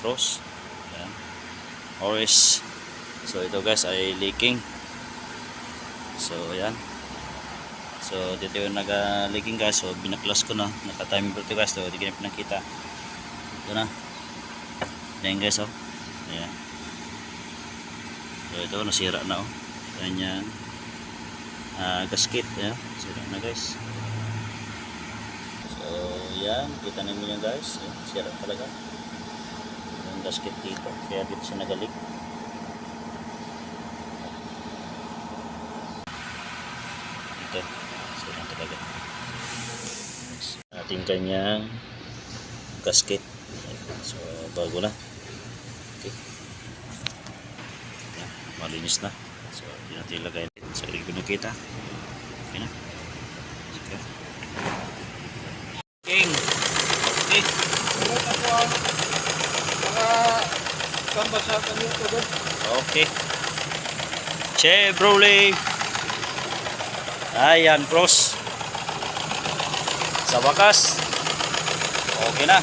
cross. Ayan. Orange. So ito guys ay leaking. So ayan. So dito yung naga-leaking guys. So binaklas ko na. Naka-timing belt guys. So hindi ko na pinakita. Ito na. Ayan guys oh. Ayan. So ito nasira na oh. Kanyang gasket. Ayan. Sira na guys. So yan. Kita namin yan guys. Ayan. Sira talaga. Yung gasket dito. Kaya dito siya nagalik. Ito. Sira talaga. Ating kanyang gasket. So bago na. Okay. Yan, malinis na. So hindi natin ilagay. So hindi ko nakita. Okay na. Sige. King. Okay. Okay. Chevrolet. Ayan, cross. Sa wakas. Okay na.